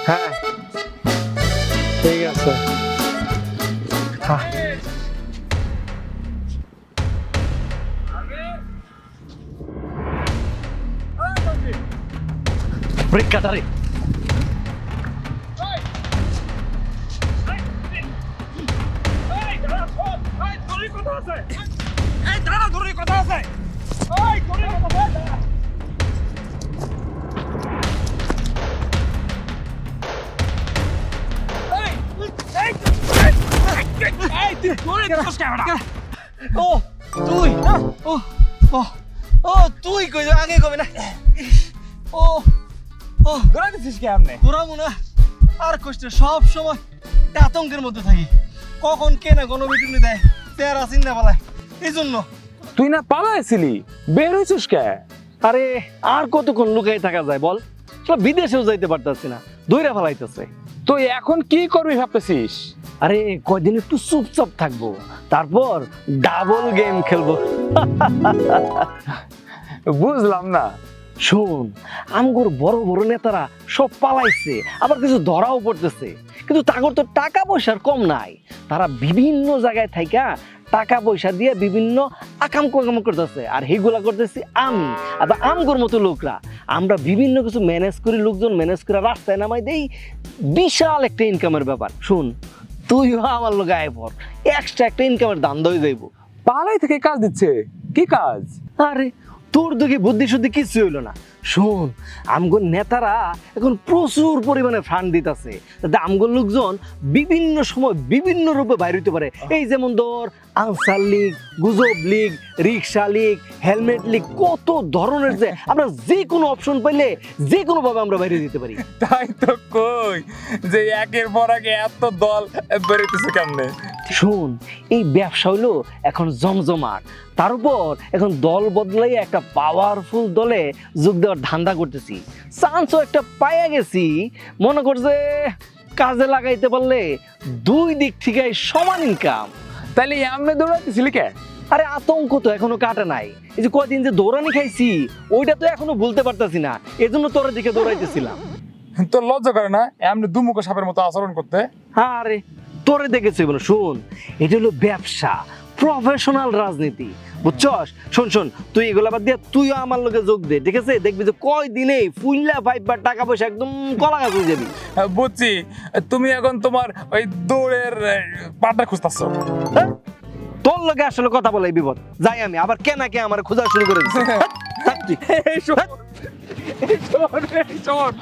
হ্যাঁ ঠিক আছে। ব্রেক কাটারে ও তুই ও ও ও তুই কই আগে কবে না ও ও ধরে দিছিস কেমনে? ঘোরামু না আর কষ্ট সব সময় একটা আতঙ্কের মধ্যে থাকি কখন কে না গণবিটুনি দেয় তেরা চিন্তা পালায় এই জন্য তুই না পালাইছিলি, বের হইছিস কে? আরে আর কতক্ষণ লুকাই থাকা যায় বল, সব বিদেশেও যাইতে পারতাছি না, দইরা ফেলাইতেছে। তুই এখন কি করবি ভাবতেছিস? আরে কয়দিন একটু চুপচাপ থাকবো, তারপর ডাবল গেম খেলবো। বুঝলাম না। শোন, আমগোর বড় বড় নেতারা সব পালাইছে, আবার কিছু ধরাও পড়তেছে, কিন্তু তাগর তো টাকা পয়সার কম নাই। তারা বিভিন্ন জায়গায় থাইকা টাকা পয়সা দিয়ে বিভিন্ন আকাম কুকাম করতেছে, আর হেগুলা করতেছি আমি আবার আমগোর মতো লোকরা। আমরা বিভিন্ন কিছু ম্যানেজ করি, লোকজন ম্যানেজ করে রাস্তায় নামাই দেই, বিশাল একটা ইনকামের ব্যাপার। শুন, তুইও আমার লোক আয় পর, এক্সট্রা একটা ইনকামের দান্দা হয়ে যাইব। পালাই থেকে কাজ দিচ্ছে, কি কাজ? আরে তোর দিকে বুদ্ধি শুদ্ধি কিছু হইলো না। শোন, আমগো নেতারা এখন প্রচুর পরিমাণে ফান্ড দিতেছে, যাতে আমগো লোকজন বিভিন্ন সময় বিভিন্ন রূপে বাইর হইতে পারে। এই যেমন ধর আনসার লীগ, গুজব লীগ, রিক্সা লীগ, হেলমেট লীগ, কত ধরনের যে আমরা যে কোনো অপশন পাইলে যে কোনো ভাবে আমরা বাইরে দিতে পারি। তাই তো কই যে একের পর এক এত দল বেরোতেছে কেমনে। শোন, এই ব্যবসা হইলো এখন জমজমাট, তার উপর এখন দল বদলাই একটা পাওয়ারফুল দলে যোগ দেওয়ার ধান্দা করতেছি। চান্সও একটা পাইয়া গেছি, মনে করছে কাজে লাগাইতে পারলে দুই দিক থেকে সমান ইনকাম। তাইলে এমনি দৌড়াইতেছিলি কে? আরে আতঙ্ক তো এখনো কাটে নাই। এই যে কয়দিন যে দৌড়ানি খাইছি, ওইটা তো এখনো ভুলতে পারতাছি না, এজন্য তোর দিকে দৌড়াইতেছিলাম। তোর লজ্জা করে না এমনি দুমুখো সাপের মতো আচরণ করতে? আরে তোরে দেখেছি বলো। শোন, এটা হলো ব্যবসা, প্রফেশনাল রাজনীতি, বুঝছস? শোন শোন, তুই এগুলা বাদ দিয়ে তুইও আমার লগে যোগ দে, ঠিক আছে? দেখবি যে কয়দিনে ফুল্লা ফাইবার টাকা পয়সা একদম কলা গাছ হয়ে যাবি। বুঝছি, তুমি এখন তোমার ওই দৌড়ের পাটা খুঁজতেছো। হ্যাঁ? তোর লগে আসলে কথা বলাই বিপদ। যাই আমি, আবার কেনা কে আমার খোঁজা শুরু করে দিচ্ছে। থাক তুই। এই শোন, এই শোন, এই শোন।